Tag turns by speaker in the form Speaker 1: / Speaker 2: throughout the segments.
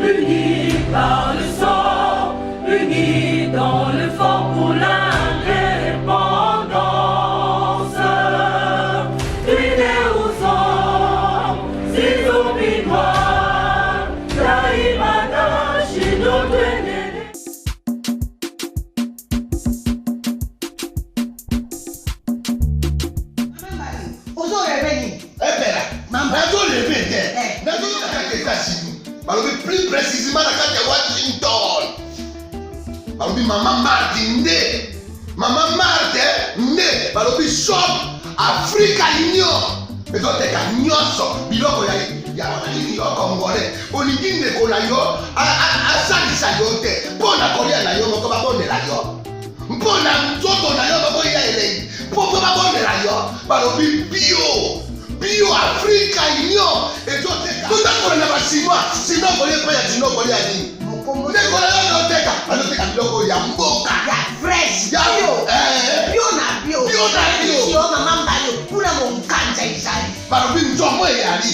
Speaker 1: unis par le sang, unis dans le fort pour l'indépendance. Unis aux hommes, ces zombies noirs, Taïmana, Chido,
Speaker 2: plus précisément dans Washington. Maman Martin Maman Martin shop Africa Union. Mais donc t'es qu'à nyonso biloko ya congolais. Olingi kola yo asalisa yo te. Pona kolia na yo moko babondela yo. Mpona nzoto na yo bako ya elei. Poko babondela yo balobi bio Africa Union. Et donc t'es qu'à tout na basima sinon kolia pa ya sinon kolia ni. Nekola yo teka aloteka biloko ya mboka
Speaker 3: ya fresh
Speaker 2: ya
Speaker 3: bio na bio mama mbalo kuna monkanja izali
Speaker 2: balobi nzomo eyali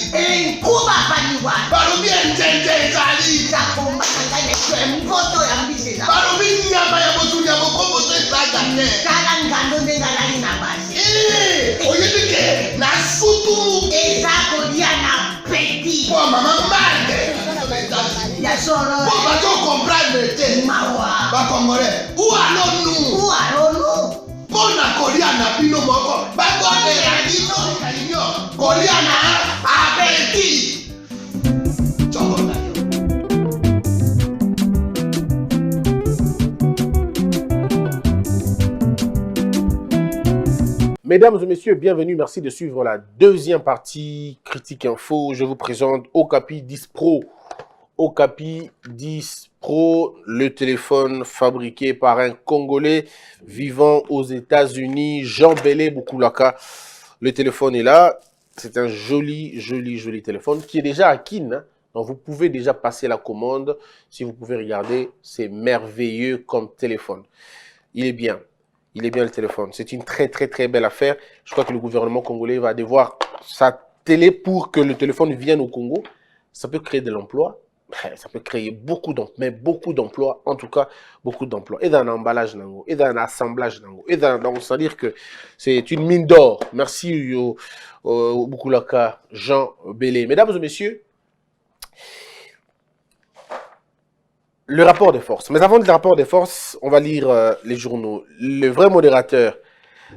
Speaker 3: nkuba baliwa
Speaker 2: balobi enjenje ezali
Speaker 3: zakomba kangane mpoto ya mbiseza
Speaker 2: balobi nyama ya botu ya bokombo to ezaga te
Speaker 3: kala ngando ndengalali na basi
Speaker 2: oyebike na sutu
Speaker 3: ezako dia na petit
Speaker 2: po mama mbande
Speaker 3: ya soro
Speaker 2: po bato comprendre te
Speaker 3: mawa
Speaker 2: ba congolais ou allons-nous pona kolia na bino moko babondela bino kalinyo kolia na abeti chokona yo.
Speaker 4: Mesdames et messieurs, bienvenue, merci de suivre la deuxième partie Critique Info. Je vous présente Okapi 10 Pro. Okapi 10 Pro, le téléphone fabriqué par un Congolais vivant aux États-Unis, Jean Bélé Boukoulaka. Le téléphone est là. C'est un joli téléphone qui est déjà à Kin. Hein. Donc vous pouvez déjà passer la commande. Si vous pouvez regarder, c'est merveilleux comme téléphone. Il est bien le téléphone. C'est une très belle affaire. Je crois que le gouvernement congolais va devoir s'atteler pour que le téléphone vienne au Congo. Ça peut créer de l'emploi. Ça peut créer beaucoup d'emplois, en tout cas beaucoup d'emplois. Et dans l'emballage, et dans l'assemblage, et donc c'est-à-dire que c'est une mine d'or. Merci Boukoulaka, Jean Bélé. Mesdames et messieurs, le rapport des forces. Mais avant le rapport des forces, on va lire les journaux. Le vrai modérateur.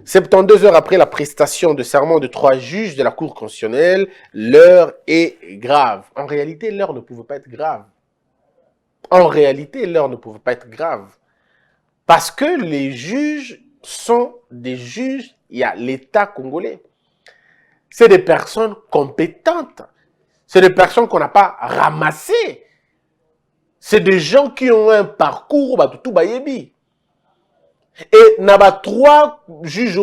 Speaker 4: 72 heures après la prestation de serment de 3 juges de la Cour constitutionnelle, l'heure est grave. En réalité, l'heure ne pouvait pas être grave. Parce que les juges sont des juges, il y a l'État congolais. C'est des personnes compétentes. C'est des personnes qu'on n'a pas ramassées. C'est des gens qui ont un parcours, tout bayebi. Et naba 3 juges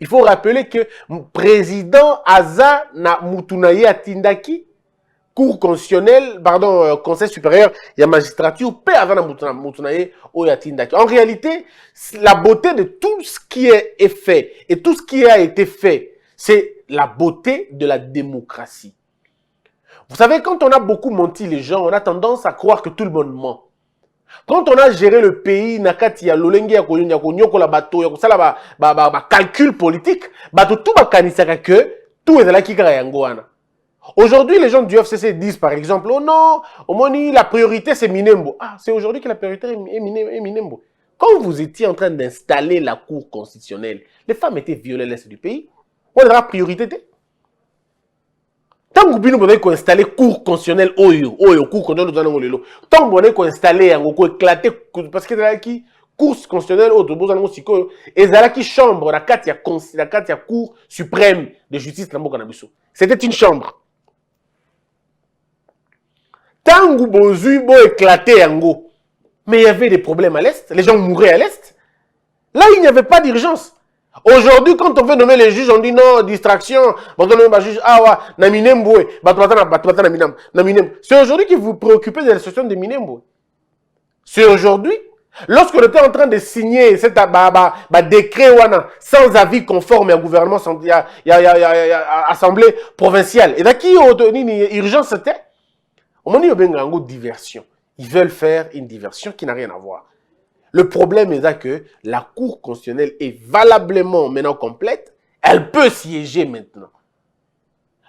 Speaker 4: il faut rappeler que président Aza na Mutunaye Atindaki, Cour constitutionnelle, Conseil supérieur, il y a magistrature, paix Aza na Mutunaye Atindaki. En réalité, la beauté de tout ce qui est fait et tout ce qui a été fait, c'est la beauté de la démocratie. Vous savez, quand on a beaucoup menti les gens, on a tendance à croire que tout le monde ment. Quand on a géré le pays, nakati ya lolenge ya konyoko la bateau, ya kusala calcul politique, tout bakanisaka que tout est là qui yangoana. Aujourd'hui, les gens du FCC disent par exemple, oh non, au moni la priorité c'est Minembo. Ah, c'est aujourd'hui que la priorité est Minembo. Quand vous étiez en train d'installer la Cour constitutionnelle, les femmes étaient violées à l'est du pays. On a la priorité. Tant que vous avez installé cour constitutionnelle, cour constitutionnelle, tant que vous avez installé, éclaté, parce que là qui cour constitutionnelle, et là qui chambre, la cour suprême de justice, c'était une chambre. Tant que vous avez éclaté, mais il y avait des problèmes à l'est, les gens mouraient à l'est. Là, il n'y avait pas d'urgence. Aujourd'hui, quand on veut nommer les juges, on dit non, distraction. On va nommer le juge, c'est aujourd'hui que vous vous préoccupez de la situation de Minembo. C'est aujourd'hui. Lorsqu'on était en train de signer cet décret sans avis conforme à un gouvernement, assemblée provinciale. Et là, qui a donné une urgence c'était? On dit une diversion. Ils veulent faire une diversion qui n'a rien à voir. Le problème est là que la Cour constitutionnelle est valablement maintenant complète. Elle peut siéger maintenant.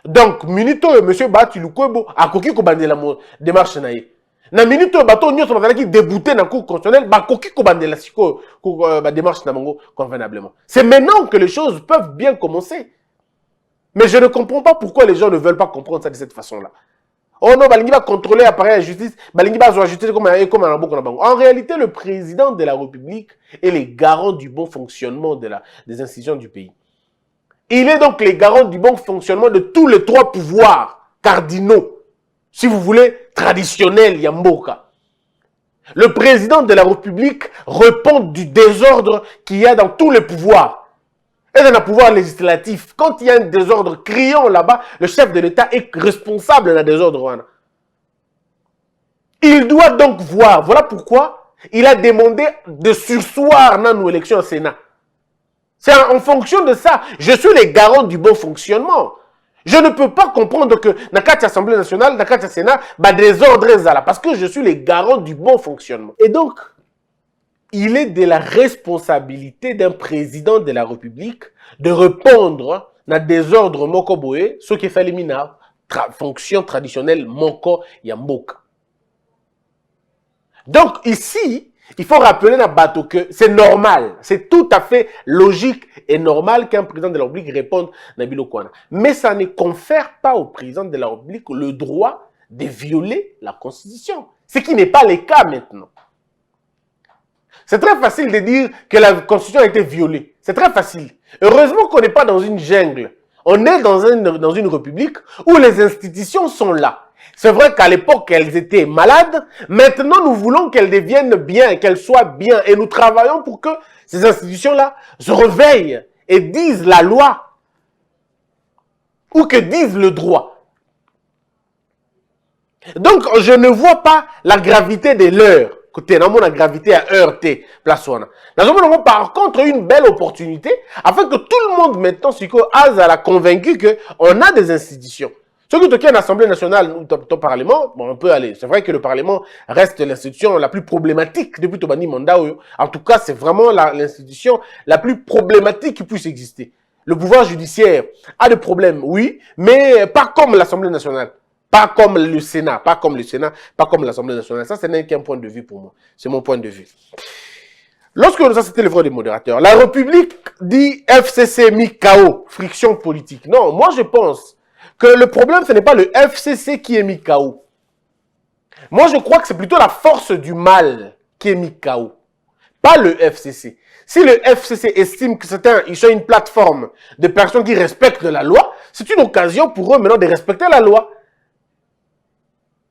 Speaker 4: Donc, minute monsieur Batu Lukwebo a koki ko bandela mo démarche naïe. Na minute bato nyonso bazalaki débouté na Cour constitutionnelle ba koki ko bandela siko ba démarche na bango convenablement. C'est maintenant que les choses peuvent bien commencer. Mais je ne comprends pas pourquoi les gens ne veulent pas comprendre ça de cette façon-là. Oh non, balingi va contrôler l'appareil de justice, balingi va jouer justice comme un banque. En réalité, le président de la République est le garant du bon fonctionnement des institutions du pays. Il est donc le garant du bon fonctionnement de tous les trois pouvoirs cardinaux, si vous voulez, traditionnels, Yamboka. Le président de la République répond du désordre qu'il y a dans tous les pouvoirs. Et dans le pouvoir législatif, quand il y a un désordre criant là-bas, le chef de l'État est responsable d'un désordre. Il doit donc voir, voilà pourquoi il a demandé de sursoir dans nos élections au Sénat. C'est en fonction de ça. Je suis le garant du bon fonctionnement. Je ne peux pas comprendre que dans l'Assemblée nationale, dans le Sénat, désordre est là, parce que je suis le garant du bon fonctionnement. Et donc, il est de la responsabilité d'un président de la République de répondre à désordre moko boye, ce qui fait les fonction traditionnelle moko yamboka. Donc ici, il faut rappeler à Bato que c'est normal, c'est tout à fait logique et normal qu'un président de la République réponde à Bilokwana. Mais ça ne confère pas au président de la République le droit de violer la Constitution. Ce qui n'est pas le cas maintenant. C'est très facile de dire que la Constitution a été violée. C'est très facile. Heureusement qu'on n'est pas dans une jungle. On est dans une république où les institutions sont là. C'est vrai qu'à l'époque, elles étaient malades. Maintenant, nous voulons qu'elles deviennent bien, qu'elles soient bien. Et nous travaillons pour que ces institutions-là se réveillent et disent la loi. Ou que disent le droit. Donc, je ne vois pas la gravité de l'heure. Côté, dans la gravité à heurter, place on a. Par contre, une belle opportunité afin que tout le monde maintenant, a convaincu qu'on a des institutions. Ce que tu as une Assemblée nationale ou ton Parlement, bon, on peut aller. C'est vrai que le Parlement reste l'institution la plus problématique depuis Tobani Mandat. En tout cas, c'est vraiment l'institution la plus problématique qui puisse exister. Le pouvoir judiciaire a des problèmes, oui, mais pas comme l'Assemblée nationale. Pas comme le Sénat, pas comme l'Assemblée nationale. Ça, ce n'est qu'un point de vue pour moi. C'est mon point de vue. Lorsque nous avons cité le voix des modérateurs, la République dit FCC mis KO, friction politique. Non, moi je pense que le problème, ce n'est pas le FCC qui est mis KO. Moi, je crois que c'est plutôt la force du mal qui est mis KO. Pas le FCC. Si le FCC estime que ils sont une plateforme de personnes qui respectent la loi, c'est une occasion pour eux maintenant de respecter la loi.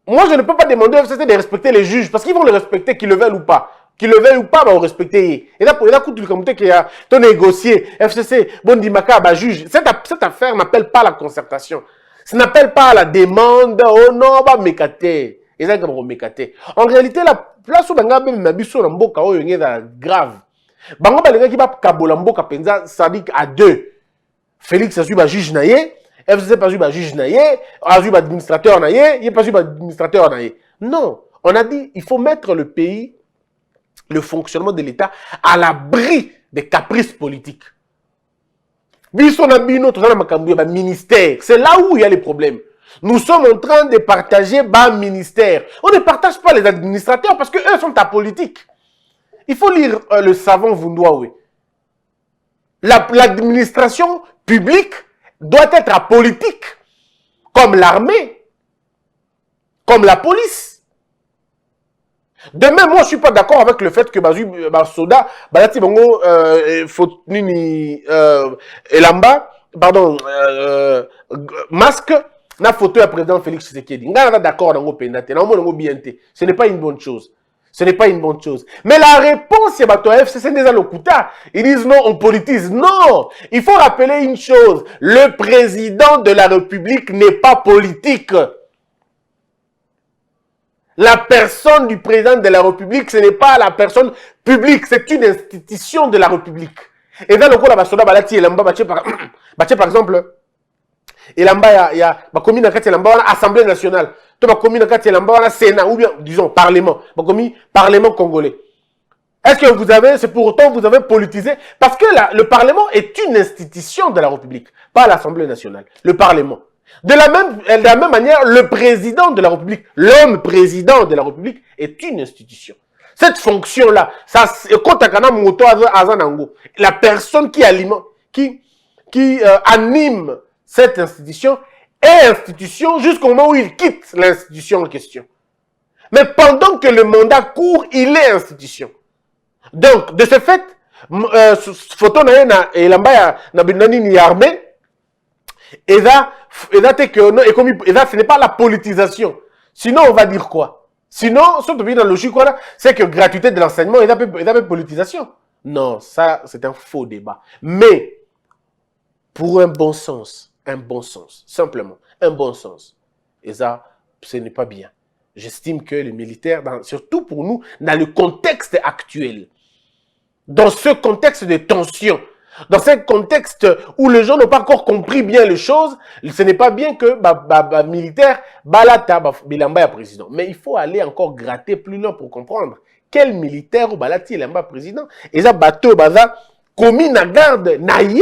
Speaker 4: Moi, je ne peux pas demander au FCC de respecter les juges parce qu'ils vont le respecter, qu'ils le veulent ou pas. Qu'ils le veulent ou pas, bah, on respecter. Et là, pour la cour du comité qui a négocié, FCC, Bondimaka, bah, juge. Cette affaire n'appelle pas la concertation. Ça n'appelle pas la demande, oh non, bah, mécaté. Et ça, comme mécaté. En réalité, la place où Banga même Mabiso Namboka, oh, il y a grave. Banga, bah, les gens qui va Kabolamboka, penza, ça dit à deux. Félix, ça suit, bah, juge naïe. FCC pas eu juge naïe, a eu administrateur naïe, il pas eu administrateur naïe. Non, on a dit il faut mettre le pays, le fonctionnement de l'État à l'abri des caprices politiques. Notre ministère, c'est là où il y a les problèmes. Nous sommes en train de partager bas ministère. On ne partage pas les administrateurs parce que eux sont apolitiques. Il faut lire le savant Vundoawe. L'administration publique doit être apolitique, comme l'armée, comme la police. De même, moi, je ne suis pas d'accord avec le fait que Soda, Elamba, pardon, masque, na photo à président Félix Tshisekedi. On est d'accord dans le BNT. Ce n'est pas une bonne chose. Ce n'est pas une bonne chose. Mais la réponse, c'est que FCC n'est pas le Lokuta. Ils disent non, on politise. Non! Il faut rappeler une chose. Le président de la République n'est pas politique. La personne du président de la République, ce n'est pas la personne publique. C'est une institution de la République. Et dans le cas de la par exemple, Et là-bas, il y a ma commune en Assemblée nationale. Ma commune en Sénat, ou bien, disons, Parlement. Ma commune, Parlement congolais. Est-ce que vous avez, c'est pour autant vous avez politisé? Parce que le Parlement est une institution de la République, pas l'Assemblée nationale. Le Parlement. De la même manière, le président de la République, l'homme président de la République est une institution. Cette fonction-là, la personne qui alimente, qui anime cette institution est institution jusqu'au moment où il quitte l'institution en question. Mais pendant que le mandat court, il est institution. Donc, de ce fait, photo na armée, et là, ce n'est pas la politisation. Sinon, on va dire quoi? Sinon, ce que dans le logique, c'est que gratuité de l'enseignement est la politisation. Non, ça, c'est un faux débat. Mais, pour un bon sens, simplement, un bon sens. Et ça, ce n'est pas bien. J'estime que les militaires, surtout pour nous, dans le contexte actuel, dans ce contexte de tension, dans ce contexte où les gens n'ont pas encore compris bien les choses, ce n'est pas bien que militaire balata bilamba président. Mais il faut aller encore gratter plus loin pour comprendre quel militaire ou balati bilamba président. Et ça bateau baza commis na garde naïe.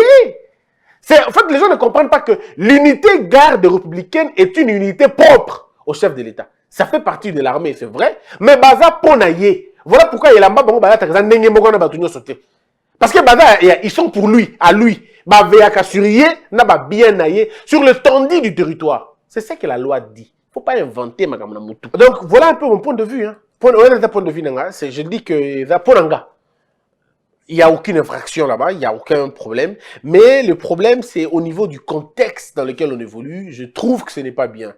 Speaker 4: En fait, les gens ne comprennent pas que l'unité garde républicaine est une unité propre au chef de l'État. Ça fait partie de l'armée, c'est vrai, mais baza ponaye. Voilà pourquoi il a pas bon balata nenge moko na batunyo sauté. Parce que baza ils sont pour lui, à lui. Ba veaka surier na ba bien naye sur l'étendue du territoire. C'est ce que la loi dit. Faut pas inventer makamna mutu. Donc voilà un peu mon point de vue hein. Point de vue nanga, c'est je dis que za ponanga. Il n'y a aucune infraction là-bas, il n'y a aucun problème. Mais le problème, c'est au niveau du contexte dans lequel on évolue. Je trouve que ce n'est pas bien.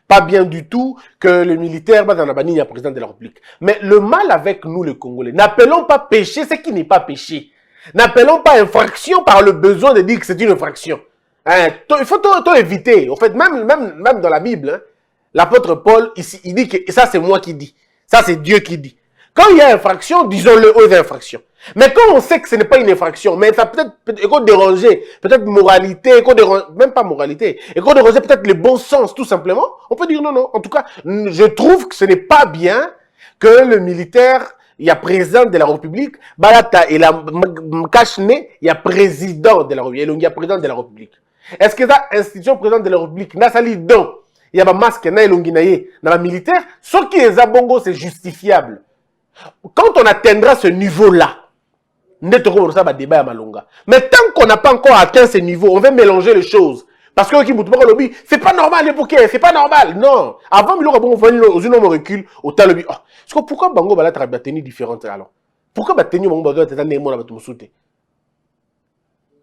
Speaker 4: Pas bien du tout que le militaire va dans la bannière président de la République. Mais le mal avec nous, les Congolais, n'appelons pas péché ce qui n'est pas péché. N'appelons pas infraction par le besoin de dire que c'est une infraction. Hein, il faut tout éviter. En fait, même dans la Bible, hein, l'apôtre Paul, ici, il dit que ça, c'est moi qui dis. Ça, c'est Dieu qui dit. Quand il y a infraction, disons-le aux infractions. Mais quand on sait que ce n'est pas une infraction, mais ça peut-être déranger, peut-être moralité, même pas moralité, et qu'on déranger peut-être le bon sens, tout simplement, on peut dire non, non. En tout cas, je trouve que ce n'est pas bien que le militaire, il y a président de la République, Balata, il a Mkachne, il y a président de la République, il y a président de la République. Est-ce que ça, institution président de la République, n'a sali don, il y a un masque, na elonginaye, na militaire, ce qui est abongo, c'est justifiable. Quand on atteindra ce niveau-là, mais tant qu'on n'a pas encore atteint ce niveau, on va mélanger les choses. Parce que c'est pas normal, c'est pas normal. Non. Avant, il y a un recul au talobi. Pourquoi Bango va la tenue différente alors? Pourquoi la tenue Bango va être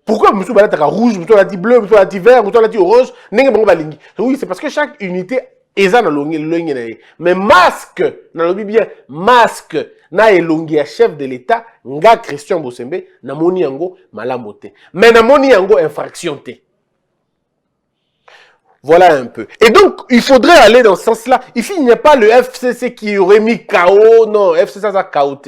Speaker 4: pourquoi Moussou va être rouge, Moussou va être bleu, Moussou va être vert, Moussou va être orange? Oui, c'est parce que chaque unité est dans le mais masque, dans le bien, masque, na elongi ya chef de l'État, nga Christian Bosembe, na moni yango malamote. Mais na moni yango infraction te. Voilà un peu. Et donc, il faudrait aller dans ce sens-là. Ici, il n'y a pas le FCC qui aurait mis KO. Non, FCC ça KOT.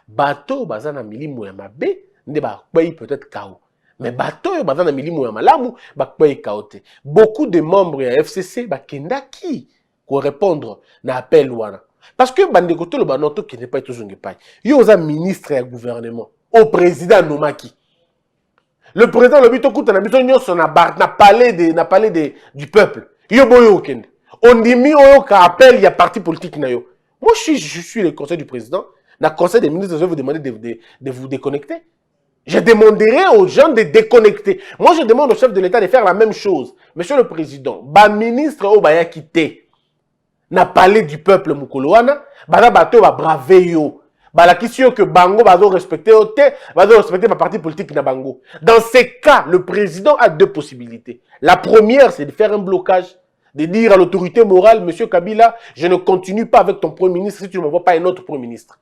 Speaker 4: Bateau, bazana milimu ya mabe, ne ba peut-être KO. Mais bateau, bazana milimu ya malamu, ba KOT. Beaucoup de membres ya FCC, ba kenda qui pour répondre na appel wana. Parce que Bandekoto le Banoto qui n'est pas toujours pas. Il y a un ministre et un gouvernement. Au président Nomaki. Le président le bito kuta na bito nyonso na parlé du peuple. Yo boyo okende. On dit mi oyo ka appel il y a parti politique na yo. Moi je suis le conseil du président. Na conseil des ministres je vais vous demander de vous déconnecter. Je demanderai aux gens de déconnecter. Moi je demande au chef de l'État de faire la même chose. Monsieur le président, ba ministre o baya quitté. Na parlé du peuple mukoloana, bana bato ba braver yo. Bala kisio que bango bazo respecter ote, bazo respecter ma parti politique na bango. Dans ces cas, le président a deux possibilités. La première, c'est de faire un blocage, de dire à l'autorité morale, monsieur Kabila, je ne continue pas avec ton premier ministre si tu ne m'envoies pas un autre premier ministre.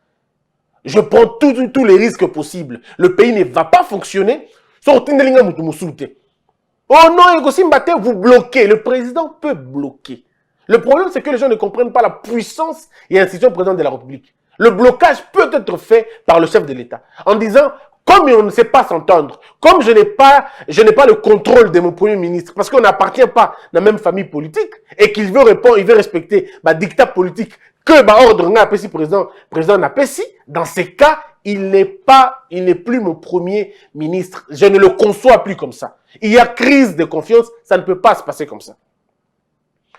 Speaker 4: Je prends tous les risques possibles. Le pays ne va pas fonctionner. Oh non, vous bloquez. Le président peut bloquer. Le problème, c'est que les gens ne comprennent pas la puissance et l'institution présidente de la République. Le blocage peut être fait par le chef de l'État en disant Comme on ne sait pas s'entendre, comme je n'ai pas le contrôle de mon premier ministre, parce qu'on n'appartient pas à la même famille politique, et qu'il veut répondre, il veut respecter ma dictat politique, que ma ordre n'a pas si président n'a pas si, dans ces cas, il n'est plus mon premier ministre. Je ne le conçois plus comme ça. Il y a crise de confiance, ça ne peut pas se passer comme ça.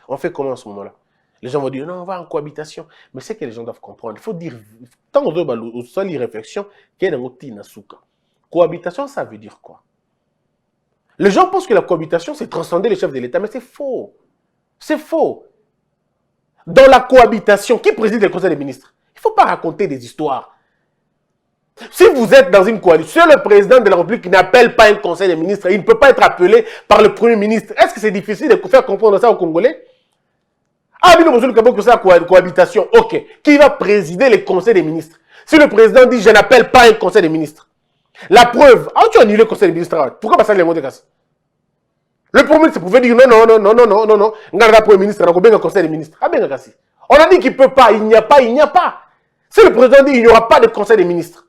Speaker 4: On fait comment à ce moment-là? Les gens vont dire, non, on va en cohabitation. Mais c'est que les gens doivent comprendre. Il faut dire, tant qu'on doit seule réflexion, qu'il y a un cohabitation, ça veut dire quoi? Les gens pensent que la cohabitation, c'est transcender les chefs de l'État, mais c'est faux. C'est faux. Dans la cohabitation, qui préside le Conseil des ministres? Il ne faut pas raconter des histoires. Si vous êtes dans une coalition, le président de la République n'appelle pas un Conseil des ministres, il ne peut pas être appelé par le Premier ministre. Est-ce que c'est difficile de faire comprendre ça aux Congolais? Ah, mais nous, que c'est la cohabitation. Ok. Qui va présider le Conseil des ministres? Si le président dit, je n'appelle pas un Conseil des ministres. La preuve, tu as annulé le Conseil des ministres. Pourquoi pas ça les mots de casse? Le Premier ministre pouvait dire, non. Le Premier ministre, on a combien de Conseil des ministres? Ah, bien, cassé. On a dit qu'il ne peut pas, il n'y a pas. Si le président dit, il n'y aura pas de Conseil des ministres.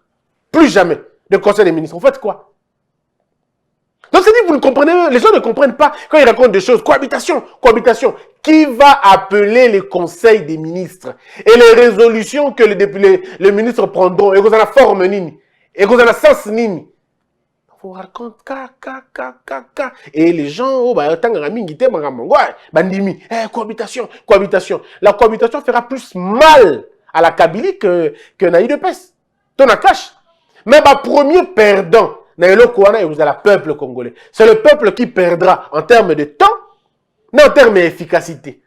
Speaker 4: Plus jamais de Conseil des ministres. Vous faites quoi? Donc, c'est dit, vous ne comprenez, les gens ne comprennent pas quand ils racontent des choses. Cohabitation. Qui va appeler les conseils des ministres? Et les résolutions que les ministres prendront, et vous en avez forme nini, et vous en avez sens nini. On raconte, et les gens, cohabitation. La cohabitation fera plus mal à la Kabylie que Naïd de Pes. Ton cache. Mais premier perdant, c'est le peuple congolais. C'est le peuple qui perdra en termes de temps, mais en termes d'efficacité.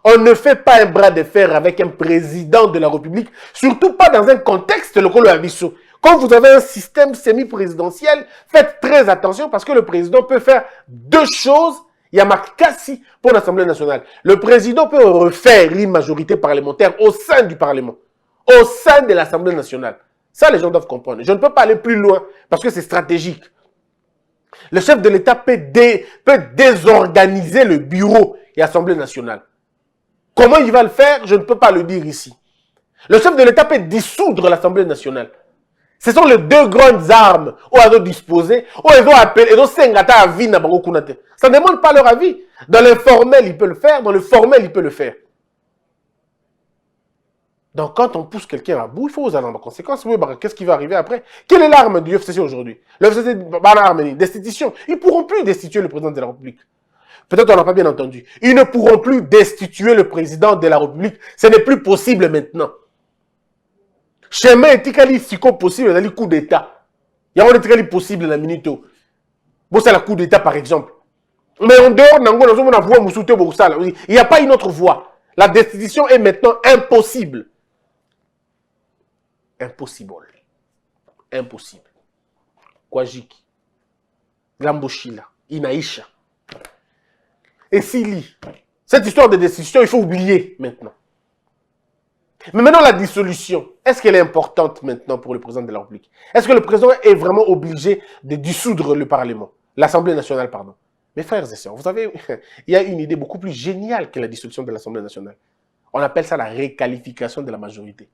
Speaker 4: On ne fait pas un bras de fer avec un président de la République, surtout pas dans un contexte local abisso. Quand vous avez un système semi-présidentiel, faites très attention parce que le président peut faire deux choses. Il y a Makassi pour l'Assemblée nationale. Le président peut refaire une majorité parlementaire au sein du Parlement, au sein de l'Assemblée nationale. Ça, les gens doivent comprendre. Je ne peux pas aller plus loin parce que c'est stratégique. Le chef de l'État peut désorganiser le bureau et l'Assemblée nationale. Comment il va le faire, je ne peux pas le dire ici. Le chef de l'État peut dissoudre l'Assemblée nationale. Ce sont les deux grandes armes où elles ont disposé, où elles ont appelé, elles ont sengata à vie. Ça ne demande pas leur avis. Dans l'informel, il peut le faire. Dans le formel, il peut le faire. Donc, quand on pousse quelqu'un à bout, il faut vous aller en conséquence. Oui, qu'est-ce qui va arriver après? Quelle est l'arme du FCC aujourd'hui? Le FCC, destitution. Ils ne pourront plus destituer le président de la République. Peut-être on n'a pas bien entendu. Ils ne pourront plus destituer le président de la République. Ce n'est plus possible maintenant. Chemin est si possible dans le coup d'État. Il y a un étikali possible dans la minute. Bon, c'est le coup d'État par exemple. Mais en dehors, il n'y a pas une autre voie. La destitution est maintenant impossible. Impossible. Kwajiki. Lamboshila. Inaïcha. Et Sili. Cette histoire de destitution, il faut oublier maintenant. Mais maintenant, la dissolution, est-ce qu'elle est importante maintenant pour le président de la République? Est-ce que le président est vraiment obligé de dissoudre le Parlement? L'Assemblée nationale, pardon. Mes frères et sœurs, vous savez, il y a une idée beaucoup plus géniale que la dissolution de l'Assemblée nationale. On appelle ça la réqualification de la majorité.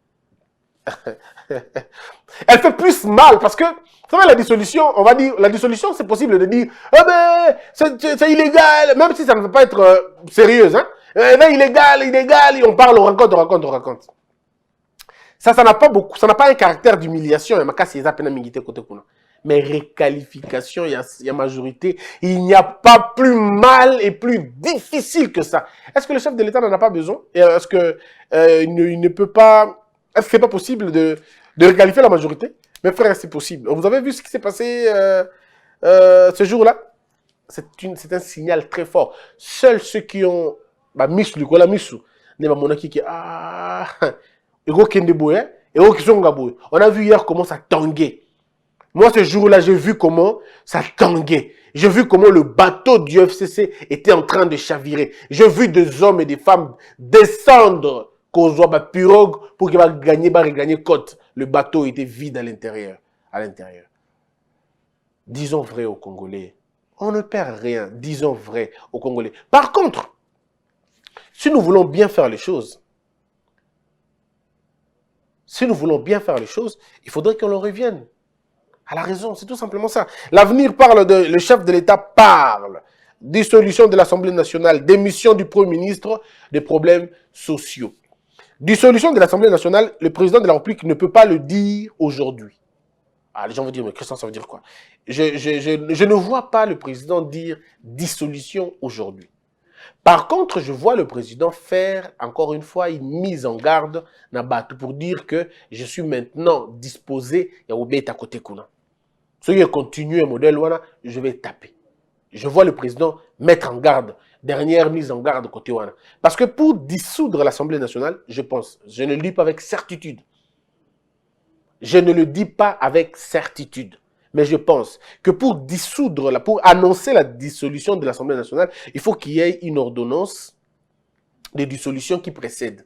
Speaker 4: Elle fait plus mal parce que, vous savez, la dissolution, on va dire, la dissolution, c'est possible de dire, oh ben, c'est illégal, même si ça ne peut pas être sérieux, hein. Ben, illégal, et on parle, on raconte. Ça n'a pas beaucoup, ça n'a pas un caractère d'humiliation, mais réqualification, il y a majorité, il n'y a pas plus mal et plus difficile que ça. Est-ce que le chef de l'État n'en a pas besoin? Est-ce que il ne peut pas... Est-ce que c'est pas possible de réqualifier la majorité? Mes frères, c'est possible. Vous avez vu ce qui s'est passé ce jour-là? C'est un signal très fort. Seuls ceux qui ont... on a vu hier comment ça tanguait. Moi, ce jour-là, j'ai vu comment ça tanguait. J'ai vu comment le bateau du FCC était en train de chavirer. J'ai vu des hommes et des femmes descendre pirogue pour qu'il va regagner côte. Le bateau était vide à l'intérieur. Disons vrai aux Congolais. On ne perd rien. Disons vrai aux Congolais. Par contre, si nous voulons bien faire les choses, il faudrait qu'on en revienne Elle a raison, c'est tout simplement ça. L'avenir parle de... Le chef de l'État parle. Dissolution de l'Assemblée nationale, démission du Premier ministre, des problèmes sociaux. Dissolution de l'Assemblée nationale, le président de la République ne peut pas le dire aujourd'hui. Ah, les gens vont dire, mais Christian, ça veut dire quoi? Je ne vois pas le président dire dissolution aujourd'hui. Par contre, je vois le président faire, encore une fois, une mise en garde pour dire que je suis maintenant disposé à obéir à côté Kuna. Si je continue un modèle, je vais taper. Je vois le président mettre en garde, dernière mise en garde côté Wana. Parce que pour dissoudre l'Assemblée nationale, je pense, je ne le dis pas avec certitude. Je ne le dis pas avec certitude. Mais je pense que pour dissoudre, pour annoncer la dissolution de l'Assemblée nationale, il faut qu'il y ait une ordonnance de dissolution qui précède.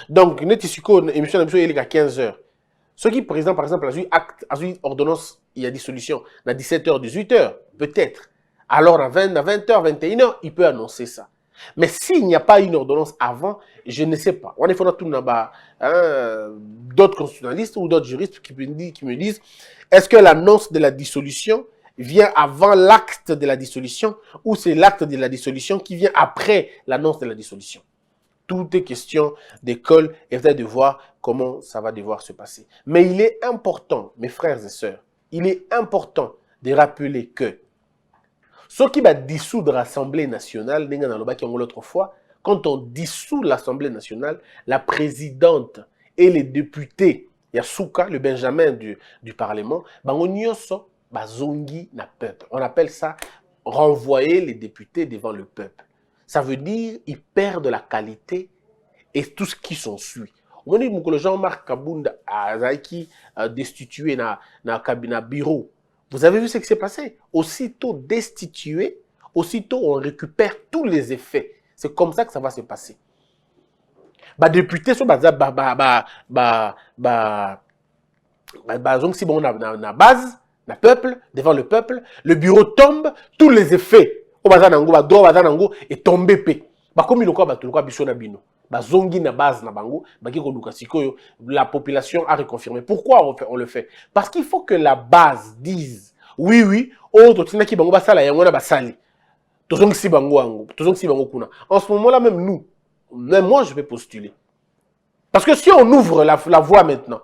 Speaker 4: Donc, l'émission est à 15 heures. Ce qui, par exemple, a eu ordonnance, il y a dissolution, à 17h, 18h, peut-être. Alors, à 20h, 21h, il peut annoncer ça. Mais s'il n'y a pas une ordonnance avant, je ne sais pas. On est tout d'autres constitutionnalistes ou d'autres juristes qui me disent est-ce que l'annonce de la dissolution vient avant l'acte de la dissolution ou c'est l'acte de la dissolution qui vient après l'annonce de la dissolution? Tout est question d'école et peut-être de voir comment ça va devoir se passer. Mais il est important, mes frères et sœurs, il est important de rappeler que ce qui va dissoudre l'Assemblée nationale, l'autre fois, quand on dissout l'Assemblée nationale, la présidente et les députés, Yasuka, le Benjamin du Parlement, bazongi na peuple. On appelle ça renvoyer les députés devant le peuple. Ça veut dire qu'ils perdent la qualité et tout ce qui s'ensuit. On dit que Jean-Marc Kabunda a destitué na cabinet bureau. Vous avez vu ce qui s'est passé? Aussitôt destitué, aussitôt on récupère tous les effets. C'est comme ça que ça va se passer. Député sur base na peuple, devant le peuple, le bureau tombe, tous les effets au bazanango, droit bazanango est tombé pe. Comme il quoi bisona bino. Zongi na base na bango, la population a reconfirmé. Pourquoi on le fait? Parce qu'il faut que la base dise oui, autre tina ki bango basala yango na basali. Tozongi si bango kuna. En ce moment-là, même moi je vais postuler. Parce que si on ouvre la voie maintenant,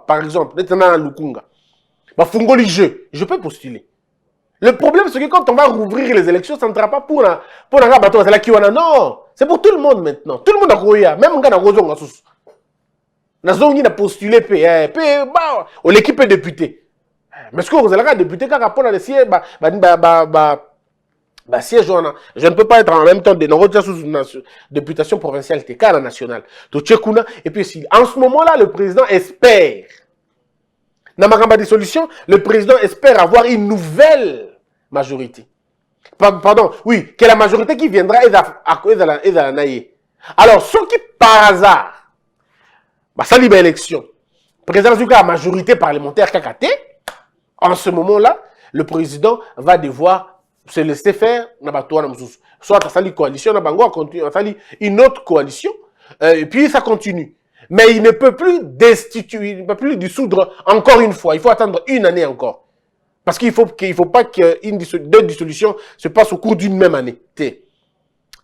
Speaker 4: par exemple, je peux postuler. Le problème, c'est que quand on va rouvrir les élections, ça ne sera pas pour un bateau. Non, c'est pour tout le monde maintenant. Tout le monde a Goya. Même un gars a sous. Nazongi n'a postulé, l'équipe est députée. Mais ce que vous avez député, quand on a décidé, siège, je ne peux pas être en même temps sous une députation provinciale, cas nationale. Et puis, en ce moment-là, le président espère. Dans ma dissolution, le président espère avoir une nouvelle majorité. Pardon, oui, que la majorité qui viendra est à la naïe. Alors, ceux qui, par hasard, ça libère l'élection, président de la majorité parlementaire KKT, en ce moment-là, le président va devoir se laisser faire, soit à une coalition, une autre coalition, et puis ça continue. Mais il ne peut plus destituer, il ne peut plus dissoudre encore une fois. Il faut attendre une année encore. Parce qu'il ne faut pas que deux dissolutions se passent au cours d'une même année.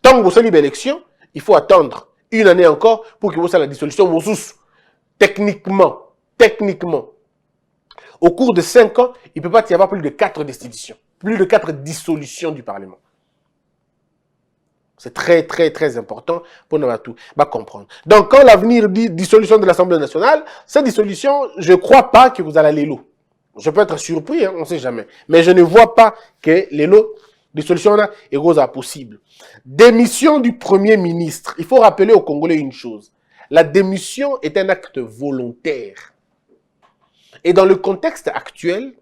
Speaker 4: Tant que vous avez l'élection, il faut attendre une année encore pour que vous ayez la dissolution. Techniquement, au cours de 5 ans, il ne peut pas y avoir plus de 4 destitutions, plus de 4 dissolutions du Parlement. C'est très, très, très important pour nous tout comprendre. Donc, quand l'avenir dit dissolution de l'Assemblée nationale, cette dissolution, je ne crois pas que vous allez aller l'eau. Je peux être surpris, on ne sait jamais. Mais je ne vois pas que les lots de dissolution est possible. Démission du Premier ministre. Il faut rappeler aux Congolais une chose. La démission est un acte volontaire. Et dans le contexte actuel,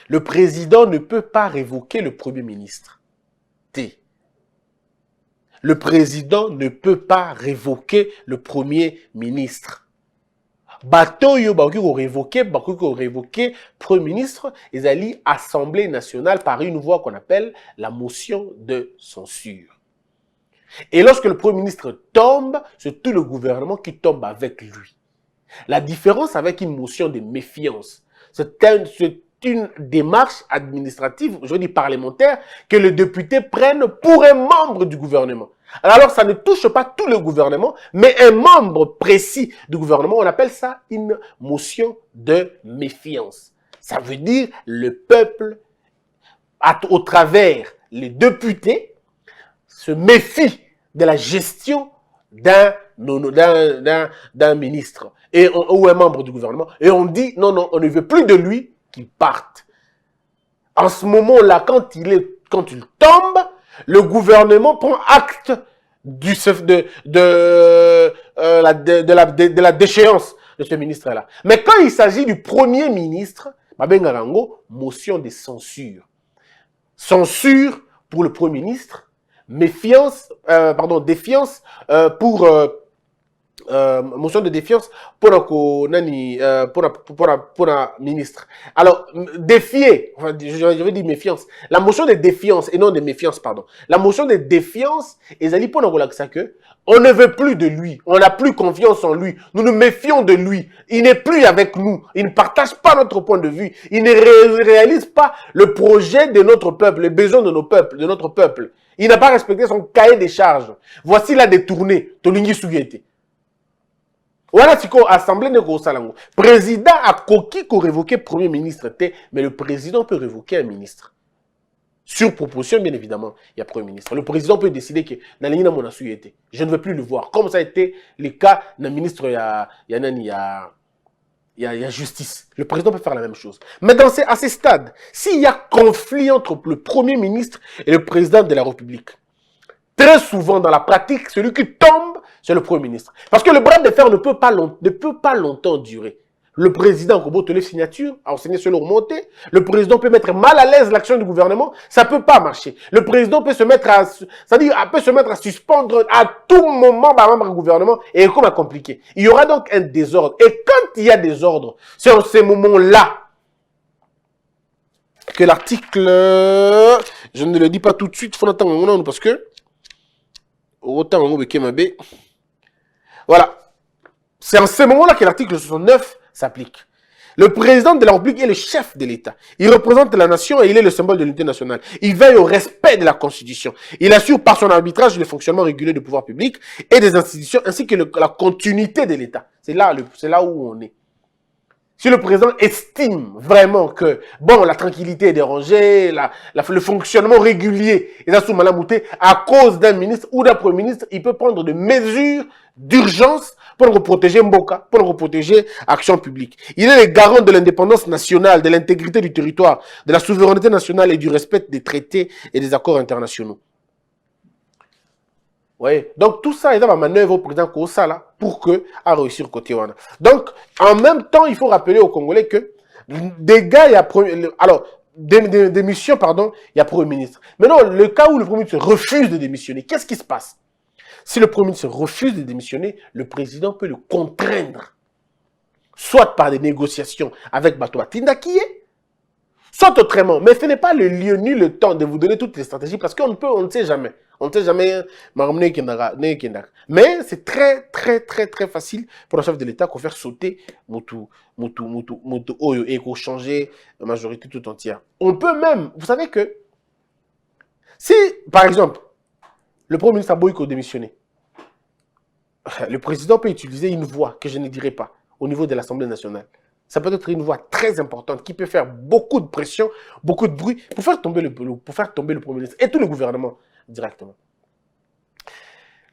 Speaker 4: le président ne peut pas révoquer le Premier ministre. Le président ne peut pas révoquer le Premier ministre. Batoyo révoquer Premier ministre, ils allaient Assemblée nationale par une voie qu'on appelle la motion de censure. Et lorsque le Premier ministre tombe, c'est tout le gouvernement qui tombe avec lui. La différence avec une motion de méfiance, c'est une démarche administrative, je dis parlementaire, que les députés prennent pour un membre du gouvernement. Alors, ça ne touche pas tout le gouvernement, mais un membre précis du gouvernement, on appelle ça une motion de méfiance. Ça veut dire le peuple, au travers les députés, se méfie de la gestion d'un ministre ou un membre du gouvernement. Et on dit, non, non, on ne veut plus de lui qu'il parte. En ce moment-là, quand il tombe, le gouvernement prend acte de la déchéance de ce ministre-là. Mais quand il s'agit du premier ministre, motion de censure. Censure pour le premier ministre, défiance pour motion de défiance pour un ministre. Alors, défier, enfin, je vais dire méfiance. La motion de défiance, et non de méfiance, pardon. La motion de défiance, on ne veut plus de lui. On n'a plus confiance en lui. Nous nous méfions de lui. Il n'est plus avec nous. Il ne partage pas notre point de vue. Il ne réalise pas le projet de notre peuple, les besoins de notre peuple. Il n'a pas respecté son cahier des charges. Voici la détournée. Tolingi Sugete. Voilà ce qu'on assemblée de Gossalango. Président a coquille qu'on révoquer premier ministre, mais le président peut révoquer un ministre. Sur proposition, bien évidemment, il y a premier ministre. Le président peut décider que je ne veux plus le voir. Comme ça a été le cas d'un ministre, il y a justice. Le président peut faire la même chose. Mais à ces stades, s'il y a conflit entre le premier ministre et le président de la République, très souvent dans la pratique, celui qui tombe, c'est le Premier ministre. Parce que le bras de fer ne peut pas longtemps durer. Le président, quand les signatures, a enseigné sur le remonter. Le président peut mettre mal à l'aise l'action du gouvernement. Ça ne peut pas marcher. Le président peut se mettre à suspendre à tout moment par membre du gouvernement et comme à compliqué. Il y aura donc un désordre. Et quand il y a désordre, c'est en ces moments-là que l'article, je ne le dis pas tout de suite, faut attendre parce que voilà. C'est en ce moment-là que l'article 69 s'applique. Le président de la République est le chef de l'État. Il représente la nation et il est le symbole de l'unité nationale. Il veille au respect de la Constitution. Il assure par son arbitrage le fonctionnement régulier du pouvoir public et des institutions ainsi que la continuité de l'État. C'est là où on est. Si le président estime vraiment que, bon, la tranquillité est dérangée, le fonctionnement régulier est sous malamouté à cause d'un ministre ou d'un premier ministre, il peut prendre des mesures d'urgence pour nous protéger Mboka, pour nous protéger Action publique. Il est le garant de l'indépendance nationale, de l'intégrité du territoire, de la souveraineté nationale et du respect des traités et des accords internationaux. Ouais. Donc tout ça est dans la manœuvre au président Kosala pour que a réussir côté Wana. Donc en même temps, il faut rappeler aux Congolais que des gars, il y a des missions, pardon, il y a premier ministre. Maintenant, le cas où le premier ministre refuse de démissionner, qu'est-ce qui se passe? Si le premier ministre refuse de démissionner, le président peut le contraindre, soit par des négociations avec Batoa Tindakié, soit autrement. Mais ce n'est pas le lieu ni le temps de vous donner toutes les stratégies parce qu'on ne sait jamais. On ne sait jamais. Mais c'est très facile pour le chef de l'État qu'on faire sauter Motu Oyo et qu'on changer la majorité tout entière. On peut même, vous savez que si, par exemple, le Premier ministre a Boyko démissionné, le président peut utiliser une voix que je ne dirai pas au niveau de l'Assemblée nationale. Ça peut être une voix très importante qui peut faire beaucoup de pression, beaucoup de bruit pour faire tomber le Premier ministre et tout le gouvernement directement.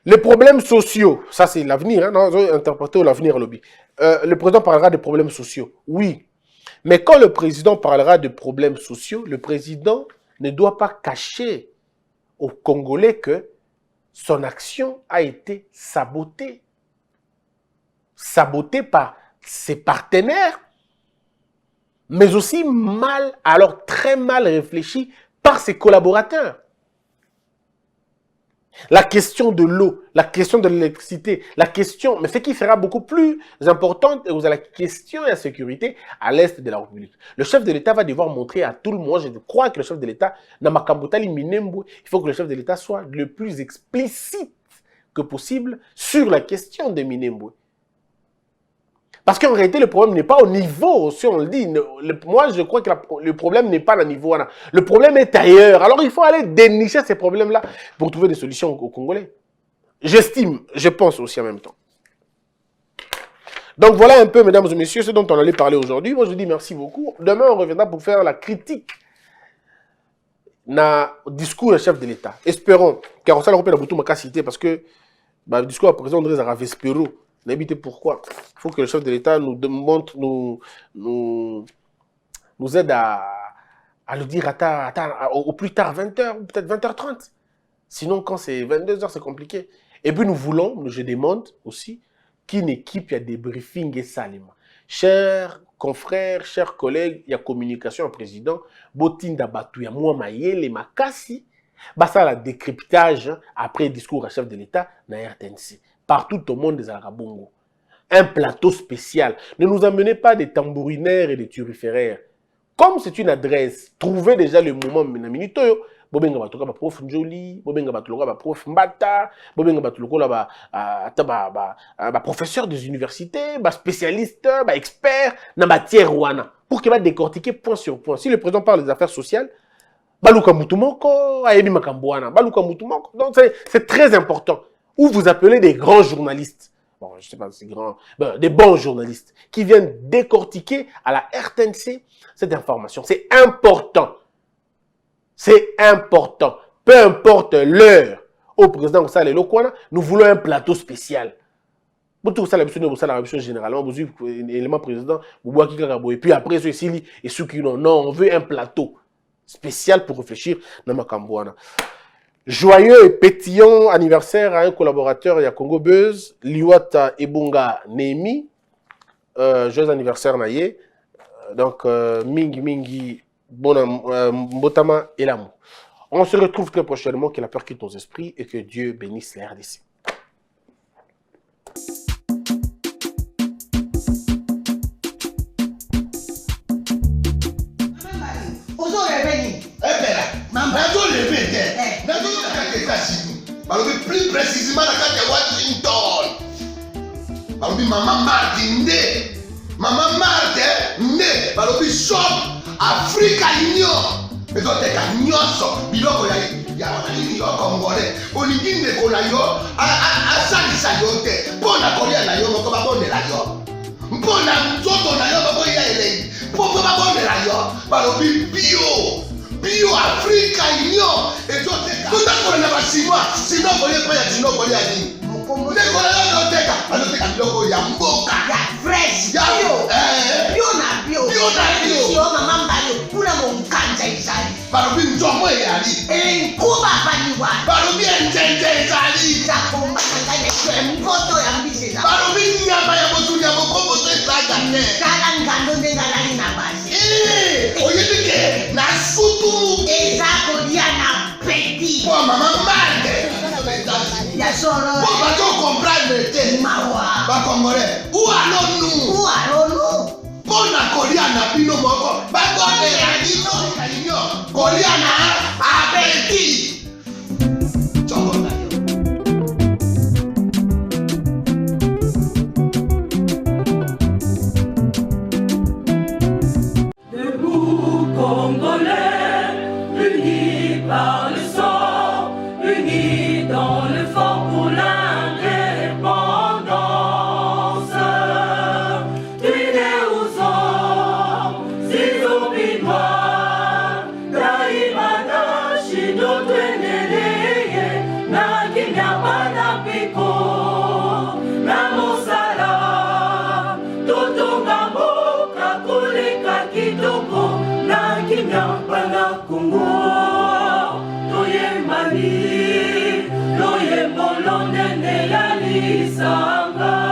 Speaker 4: Les problèmes sociaux, ça c'est l'avenir, hein, interpréter l'avenir lobby. Le président parlera des problèmes sociaux, oui. Mais quand le président parlera de problèmes sociaux, le président ne doit pas cacher aux Congolais que son action a été sabotée. Sabotée par ses partenaires, mais aussi très mal réfléchi par ses collaborateurs. La question de l'eau, la question de l'électricité, mais ce qui sera beaucoup plus importante, c'est la question de la sécurité à l'est de la République. Le chef de l'État va devoir montrer à tout le monde, je crois que le chef de l'État, il faut que le chef de l'État soit le plus explicite que possible sur la question de Minembwe. Parce qu'en réalité, le problème n'est pas au niveau, si on le dit. Moi, je crois que le problème n'est pas au niveau. Le problème est ailleurs. Alors, il faut aller dénicher ces problèmes-là pour trouver des solutions aux Congolais. J'estime, je pense aussi en même temps. Donc, voilà un peu, mesdames et messieurs, ce dont on allait parler aujourd'hui. Moi, je vous dis merci beaucoup. Demain, on reviendra pour faire la critique na discours du chef de l'État. Espérons, car on s'en rappelle la cité parce que le discours du président André Zaravespero, n'habitez pourquoi. Il faut que le chef de l'État nous montre, nous aide à le dire au plus tard 20h ou peut-être 20h30. Sinon, quand c'est 22h, c'est compliqué. Et puis, nous voulons, je demande aussi, qu'une équipe, il y a des briefings et salement. Chers confrères, chers collègues, il y a communication au président, Botinda Batouya, moi, Mayele, Makasi, ça la décryptage après le discours à chef de l'État, na RTNC. Partout au monde des Arabongo. Un plateau spécial. Ne nous amenez pas des tambourinaires et des turiféraires. Comme c'est une adresse, trouvez déjà le moment, Minaminoyo. Bobenga batuka ba prof Njoli, bobenga batuka ba prof Mbata, bobenga batuka ba professeur des universités, ba spécialiste, ba expert na matière wana pour qu'il va décortiquer point sur point. Si le président parle des affaires sociales, baluka mutumoko, ayebi makambo wana, baluka mutumoko. Donc c'est très important. Ou vous appelez des grands journalistes. Bon, je sais pas, c'est grand, des bons journalistes qui viennent décortiquer à la RTNC cette information. C'est important. C'est important. Peu importe l'heure au président nous voulons un plateau spécial. Tout ça, la mission généralement, vous avez l'élément président, et puis après, et ceux qui non, on veut un plateau spécial pour réfléchir dans ma Cambouana. Joyeux et pétillant anniversaire à un collaborateur, il y a Congo Buzz, Liwata Ebunga Nemi. Joyeux anniversaire, Naye. Donc, Mingi. Mbotama et l'amour. On se retrouve très prochainement, que la peur quitte nos esprits et que Dieu bénisse la RDC.
Speaker 2: Plus précisément à Washington. Maman Martin, Maman Martin, né, shop. Africa Union. Mais on est à Nyonso. Biloko ya nini yo Congolais. Olingi ndeko na yo asalisa yo te. Mpona kolia na yo moko babondela yo. Mpona nzoto na yo baboya elei. Mpo babondela yo. Balobi bio Africa Union. Ezoteka. Tutakola na basinois. Sino kolie pa ya sino kolia nini. Ndeko na yo azoteka. Azoteka biloko ya mboka.
Speaker 3: Ya fresh. Bio na bio. Yo mama mbayo kuna monkanja izali.
Speaker 2: Balobi nzomo eyali.
Speaker 3: Nkuba baniwa.
Speaker 2: Balobi enjenje ezali.
Speaker 3: Zakomba kangane kwe mpoto ya mbisi za.
Speaker 2: Balobi nyama ya botu ya bokombo to esaga ne.
Speaker 3: Kala ngando ndenga lali na basi.
Speaker 2: Oyebike na sutu.
Speaker 3: Ezako dia na peti.
Speaker 2: Po mama mande.
Speaker 3: Ya solo.
Speaker 2: Po bato comprendre te.
Speaker 3: Mawa.
Speaker 2: Ba Congolais. Où allons-nous? Pona kolia na bino moko. Ba kondela bino. Kolia na abeti. Choko na yo.
Speaker 1: Debout Congolais, unis par le sang, unis dans le fort pour l'indépendance. Tués aux hommes, si obinois, daimana shido tweneleye, na kinyamana piko, na mosala, totonga mboka koleka kitoko, na kinyamana Congo, toyembali, loyembo lonene ya lisanga.